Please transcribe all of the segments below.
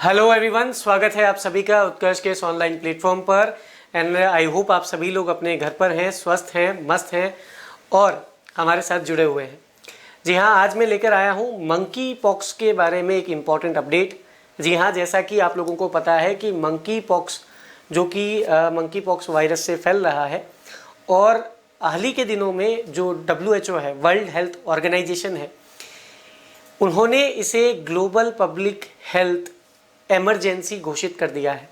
Hello everyone, स्वागत है आप सभी का उत्कर्ष के इस ऑनलाइन प्लेटफॉर्म पर। एंड आई होप आप सभी लोग अपने घर पर हैं, स्वस्थ हैं, मस्त हैं और हमारे साथ जुड़े हुए हैं। जी हाँ, आज मैं लेकर आया हूँ मंकी पॉक्स के बारे में एक इम्पॉर्टेंट अपडेट। जी हाँ, जैसा कि आप लोगों को पता है कि मंकी पॉक्स जो कि मंकी पॉक्स वायरस से फैल रहा है और हाल ही के दिनों में जो WHO है, वर्ल्ड हेल्थ ऑर्गेनाइजेशन है, उन्होंने इसे ग्लोबल पब्लिक हेल्थ इमरजेंसी घोषित कर दिया है।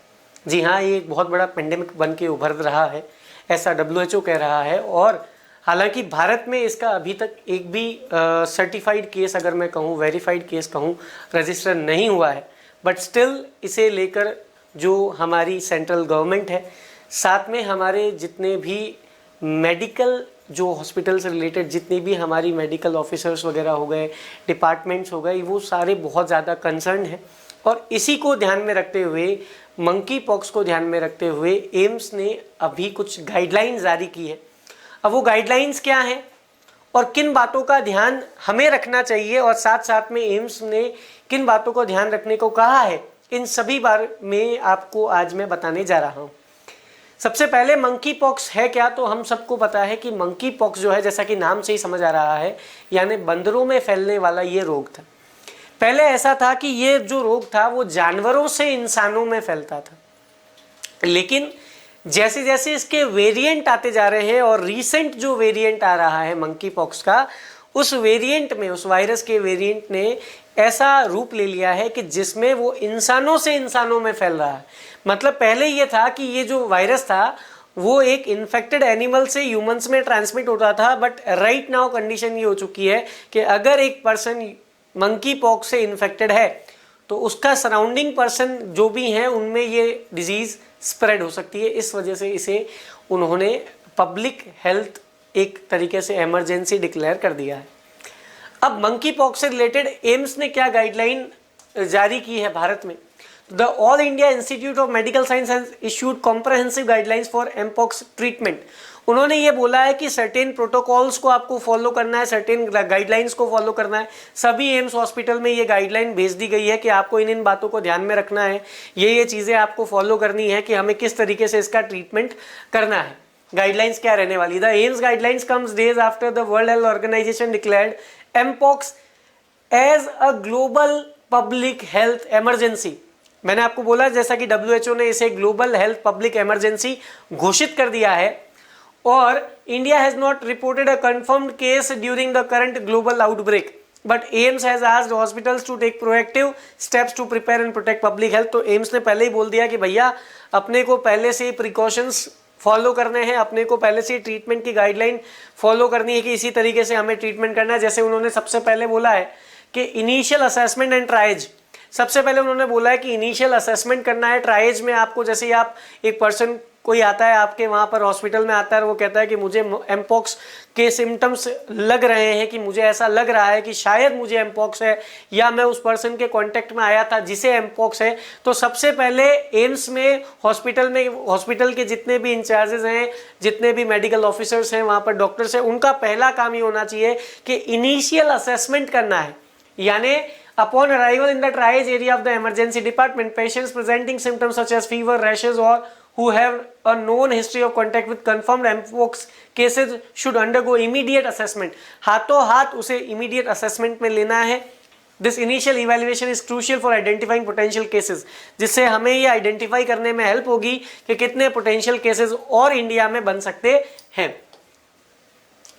जी हाँ, ये एक बहुत बड़ा पेंडेमिक बन के उभर रहा है, ऐसा WHO कह रहा है। और हालांकि भारत में इसका अभी तक एक भी सर्टिफाइड केस, अगर मैं कहूँ वेरीफाइड केस कहूँ, रजिस्टर नहीं हुआ है, बट स्टिल इसे लेकर जो हमारी सेंट्रल गवर्नमेंट है, साथ में हमारे जितने भी मेडिकल जो हॉस्पिटल से रिलेटेड जितने भी हमारी मेडिकल ऑफिसर्स वगैरह हो गए, डिपार्टमेंट्स हो गए, वो सारे बहुत ज़्यादा कंसर्न हैं। और इसी को ध्यान में रखते हुए, मंकी पॉक्स को ध्यान में रखते हुए एम्स ने अभी कुछ गाइडलाइंस जारी की है। अब वो गाइडलाइंस क्या हैं और किन बातों का ध्यान हमें रखना चाहिए और साथ साथ में एम्स ने किन बातों को ध्यान रखने को कहा है, इन सभी बारे में आपको आज मैं बताने जा रहा हूँ। सबसे पहले मंकी पॉक्स है क्या, तो हम सबको पता है कि मंकी पॉक्स जो है, जैसा कि नाम से ही समझ आ रहा है, यानी बंदरों में फैलने वाला ये रोग था। पहले ऐसा था कि ये जो रोग था वो जानवरों से इंसानों में फैलता था, लेकिन जैसे जैसे इसके वेरिएंट आते जा रहे हैं और रीसेंट जो वेरिएंट आ रहा है मंकी पॉक्स का, उस वेरिएंट में, उस वायरस के वेरिएंट ने ऐसा रूप ले लिया है कि जिसमें वो इंसानों से इंसानों में फैल रहा है। मतलब पहले ये था कि ये जो वायरस था वो एक इन्फेक्टेड एनिमल से ह्यूमंस में ट्रांसमिट होता था, बट राइट नाउ कंडीशन ये हो चुकी है कि अगर एक पर्सन मंकी पॉक्स से इन्फेक्टेड है तो उसका सराउंडिंग पर्सन जो भी हैं उनमें ये डिजीज स्प्रेड हो सकती है। इस वजह से इसे उन्होंने पब्लिक हेल्थ एक तरीके से इमरजेंसी डिक्लेयर कर दिया है। अब मंकी पॉक्स से रिलेटेड एम्स ने क्या गाइडलाइन जारी की है भारत में? The all India institute of medical science has issued comprehensive guidelines for mpox treatment. उन्होंने ये बोला है कि सर्टेन प्रोटोकॉल्स को आपको फॉलो करना है, सर्टेन गाइडलाइंस को फॉलो करना है। सभी एम्स हॉस्पिटल में ये गाइडलाइन भेज दी गई है कि आपको इन बातों को ध्यान में रखना है, ये चीज़ें आपको फॉलो करनी है कि हमें किस तरीके से इसका ट्रीटमेंट करना है। गाइडलाइंस क्या रहने वाली? The AIIMS guidelines comes days after the World Health Organization declared mpox as a global public health emergency. मैंने आपको बोला जैसा कि WHO ने इसे ग्लोबल हेल्थ पब्लिक इमरजेंसी घोषित कर दिया है। और India has not reported a confirmed case during the current global outbreak, but AIIMS has asked hospitals to take proactive steps to prepare and protect public health. तो एम्स ने पहले ही बोल दिया कि भैया अपने को पहले से प्रिकॉशंस फॉलो करने हैं, अपने को पहले से ट्रीटमेंट की गाइडलाइन फॉलो करनी है कि इसी तरीके से हमें ट्रीटमेंट करना है। जैसे उन्होंने सबसे पहले बोला है कि इनिशियल असेसमेंट एंड ट्रायज, सबसे पहले उन्होंने बोला है कि इनिशियल असेसमेंट करना है। ट्रायज में आपको, जैसे ही आप एक पर्सन कोई आता है आपके वहाँ पर हॉस्पिटल में आता है, वो कहता है कि मुझे एमपॉक्स के सिम्टम्स लग रहे हैं, कि मुझे ऐसा लग रहा है कि शायद मुझे एमपॉक्स है, या मैं उस पर्सन के कांटेक्ट में आया था जिसे एमपॉक्स है, तो सबसे पहले एम्स में हॉस्पिटल के जितने भी इंचार्जेस हैं, जितने भी मेडिकल ऑफिसर्स हैं, वहाँ पर डॉक्टर्स हैं, उनका पहला काम ये होना चाहिए कि इनिशियल असेसमेंट करना है। यानी upon arrival in the triage area of the emergency department, patients presenting symptoms such as fever, rashes, or who have a known history of contact with confirmed mpox cases should undergo immediate assessment। हाथों हाथ उसे immediate assessment में लेना है। This initial evaluation is crucial for identifying potential cases, जिससे हमें ये identify करने में हेल्प होगी कि कितने पोटेंशियल केसेस और इंडिया में बन सकते हैं।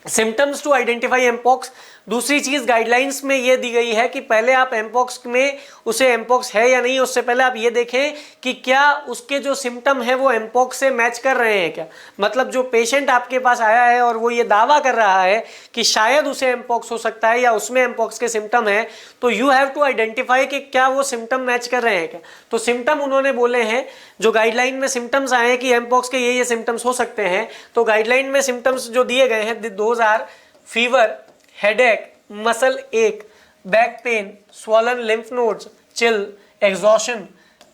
सिम्टम्स टू आइडेंटिफाई एमपॉक्स, दूसरी चीज गाइडलाइंस में ये दी गई है कि पहले आप एमपॉक्स में उसे एमपॉक्स है या नहीं, उससे पहले आप ये देखें कि क्या उसके जो सिम्टम है वो एमपॉक्स से मैच कर रहे हैं क्या। मतलब जो पेशेंट आपके पास आया है और वो ये दावा कर रहा है कि शायद उसे एमपॉक्स हो सकता है या उसमें एमपॉक्स के सिम्टम है, तो यू हैव टू आइडेंटिफाई कि क्या वो सिम्टम मैच कर रहे हैं क्या। तो सिम्टम उन्होंने बोले हैं, जो गाइडलाइन में सिम्टम्स आए हैं कि एमपॉक्स के ये सिम्टम्स हो सकते हैं, तो गाइडलाइन में सिम्टम्स जो दिए गए हैं, those are fever, headache, muscle ache, back pain, swollen lymph nodes, chill, exhaustion,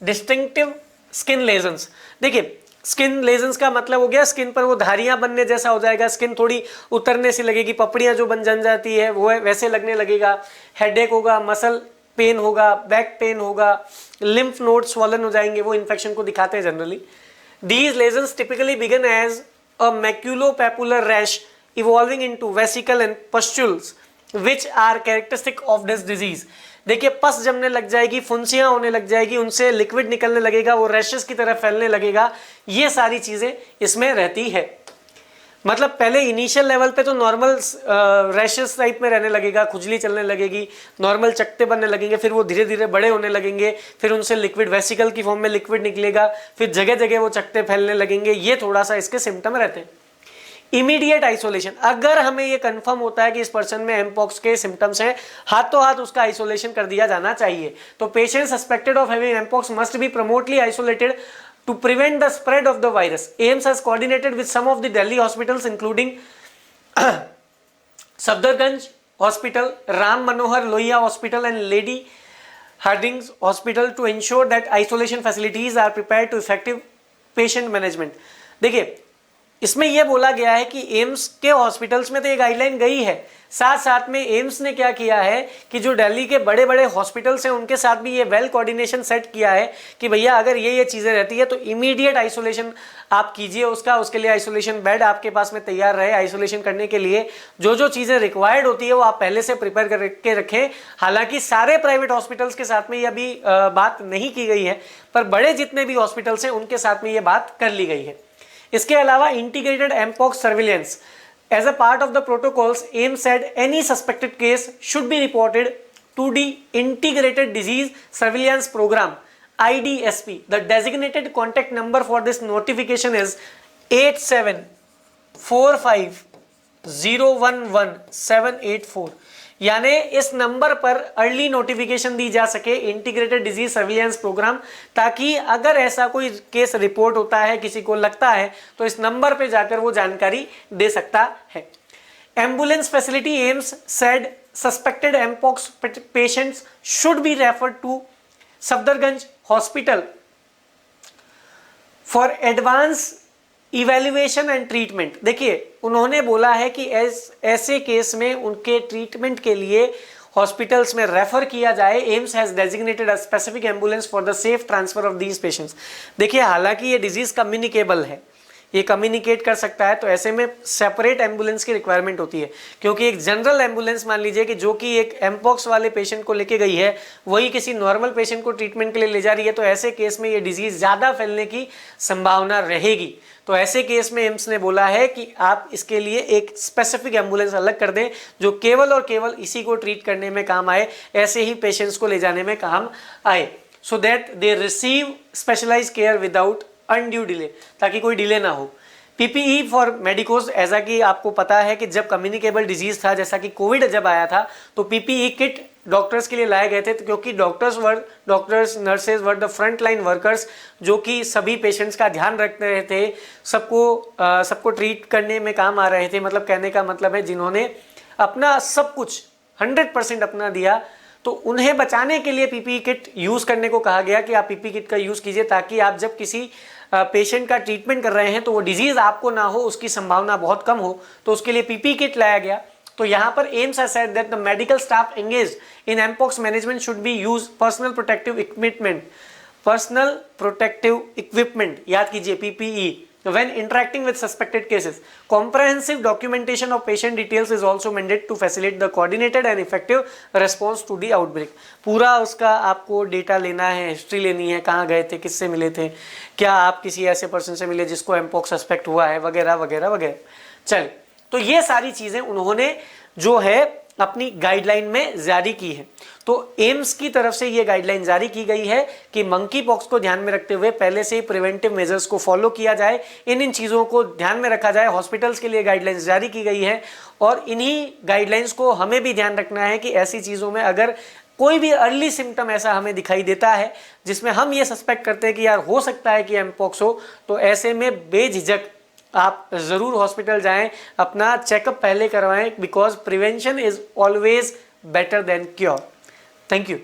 distinctive skin lesions. देखिए, स्किन लेजन्स का मतलब हो गया स्किन पर वो धारियां बनने जैसा हो जाएगा, स्किन थोड़ी उतरने सी लगेगी, पपड़ियां जो बन जाती है वो वैसे लगने लगेगा। हेडेक होगा, मसल पेन होगा, बैक पेन होगा, लिम्फ नोड स्वॉलन हो जाएंगे, वो इन्फेक्शन को दिखाते हैं generally. These lesions typically begin as a maculopapular rash evolving into vesicle and pustules which are characteristic of this disease। देखिए पस जमने लग जाएगी, फुंसियां होने लग जाएगी, उनसे लिक्विड निकलने लगेगा, वो रैशेस की तरह फैलने लगेगा, ये सारी चीजें इसमें रहती है। मतलब पहले इनिशियल लेवल पे तो नॉर्मल रैशेस टाइप में रहने लगेगा, खुजली चलने लगेगी, नॉर्मल चकते बनने लगेंगे, फिर वो धीरे धीरे बड़े होने लगेंगे, फिर उनसे लिक्विड वेसिकल की फॉर्म में लिक्विड निकलेगा, फिर जगह जगह वो चकते फैलने लगेंगे। ये थोड़ा सा इसके सिम्टम रहते हैं। इमीडिएट आइसोलेशन, अगर हमें ये कंफर्म होता है कि इस पर्सन में एमपॉक्स के सिम्टम्स हैं, हाथों हाथ उसका आइसोलेशन कर दिया जाना चाहिए। तो patient suspected of having mpox must be प्रमोटली isolated to prevent the spread of the virus. AIIMS has coordinated with some of the Delhi hospitals including Safdarganj Hospital, Ram Manohar Lohia Hospital and Lady Hardinge Hospital to ensure that isolation facilities are prepared to effective patient management। देखिए इसमें यह बोला गया है कि AIIMS के hospitals में तो ये गाइडलाइन गई है, साथ साथ में एम्स ने क्या किया है कि जो दिल्ली के बड़े बड़े हॉस्पिटल्स हैं उनके साथ भी ये वेल कोऑर्डिनेशन सेट किया है कि भैया अगर ये चीज़ें रहती है तो इमीडिएट आइसोलेशन आप कीजिए उसका, उसके लिए आइसोलेशन बेड आपके पास में तैयार रहे। आइसोलेशन करने के लिए जो जो चीज़ें रिक्वायर्ड होती है वो आप पहले से प्रिपेयर करके रखें। हालांकि सारे प्राइवेट हॉस्पिटल्स के साथ में ये अभी बात नहीं की गई है, पर बड़े जितने भी हॉस्पिटल्स हैं उनके साथ में ये बात कर ली गई है। इसके अलावा integrated mpox surveillance as a part of the protocols, AIIMS said any suspected case should be reported to the Integrated Disease Surveillance Program IDSP. The designated contact number for this notification is 8745011784। यानी इस number पर early notification दी जा सके integrated disease surveillance programme, ताकि अगर ऐसा कोई case report होता है, किसी को लगता है, तो इस नंबर पे जाकर वो जानकारी दे सकता है। Ambulance facility, AIIMS said suspected mpox patients should be referred to Safdarjung hospital for advance evaluation and treatment. देखिए उन्होंने बोला है कि ऐसे केस में उनके ट्रीटमेंट के लिए हॉस्पिटल्स में रेफर किया जाए। AIIMS has designated a specific ambulance for the safe transfer of these patients. देखिए हालांकि ये डिजीज कम्युनिकेबल है, ये कम्युनिकेट कर सकता है, तो ऐसे में सेपरेट एम्बुलेंस की रिक्वायरमेंट होती है, क्योंकि एक जनरल एम्बुलेंस मान लीजिए कि जो कि एक एमपॉक्स वाले पेशेंट को लेके गई है, वही किसी नॉर्मल पेशेंट को ट्रीटमेंट के लिए ले जा रही है, तो ऐसे केस में ये डिजीज ज़्यादा फैलने की संभावना रहेगी। तो ऐसे केस में एम्स ने बोला है कि आप इसके लिए एक स्पेसिफिक एम्बुलेंस अलग कर दें जो केवल और केवल इसी को ट्रीट करने में काम आए, ऐसे ही पेशेंट्स को ले जाने में काम आए, so that they receive specialised care without undue delay, ताकि कोई डिले ना हो। पीपीई फॉर मेडिकोज, ऐसा कि आपको पता है कि जब कम्युनिकेबल डिजीज था, जैसा कि कोविड जब आया था, तो पीपीई किट डॉक्टर्स के लिए लाए गए थे, क्योंकि doctors nurses were the front line workers, जो कि सभी पेशेंट्स का ध्यान रख रहे थे, सबको ट्रीट करने में काम आ रहे थे। मतलब कहने का मतलब है जिन्होंने अपना सब कुछ 100% अपना दिया, तो उन्हें बचाने के लिए पीपीई किट यूज़ करने को कहा गया कि आप पीपीई किट का यूज़ कीजिए, ताकि आप जब किसी पेशेंट का ट्रीटमेंट कर रहे हैं तो वो डिजीज़ आपको ना हो, उसकी संभावना बहुत कम हो, तो उसके लिए पीपीई किट लाया गया। तो यहाँ पर AIIMS has said that the medical staff engaged in mpox management should be use personal protective equipment, याद कीजिए PPE, when interacting with suspected cases. Comprehensive documentation of patient details is also mandated to facilitate the coordinated and effective response to the outbreak. पूरा उसका आपको data लेना है, history लेनी है, कहाँ गए थे, किससे मिले थे, क्या आप किसी ऐसे पर्सन से मिले जिसको एमपॉक्स सस्पेक्ट हुआ है, वगैरह वगैरह वगैरह। चलिए, तो ये सारी चीज़ें उन्होंने जो है अपनी गाइडलाइन में जारी की है। तो एम्स की तरफ से ये गाइडलाइन जारी की गई है कि मंकी पॉक्स को ध्यान में रखते हुए पहले से ही प्रिवेंटिव मेजर्स को फॉलो किया जाए, इन चीज़ों को ध्यान में रखा जाए। हॉस्पिटल्स के लिए गाइडलाइंस जारी की गई है, और इन्हीं गाइडलाइंस को हमें भी ध्यान रखना है कि ऐसी चीज़ों में अगर कोई भी अर्ली सिम्टम ऐसा हमें दिखाई देता है जिसमें हम ये सस्पेक्ट करते हैं कि यार हो सकता है कि एमपॉक्स हो, तो ऐसे में बेझिझक आप ज़रूर हॉस्पिटल जाएं, अपना चेकअप पहले करवाएं, because prevention is always better than cure. Thank you.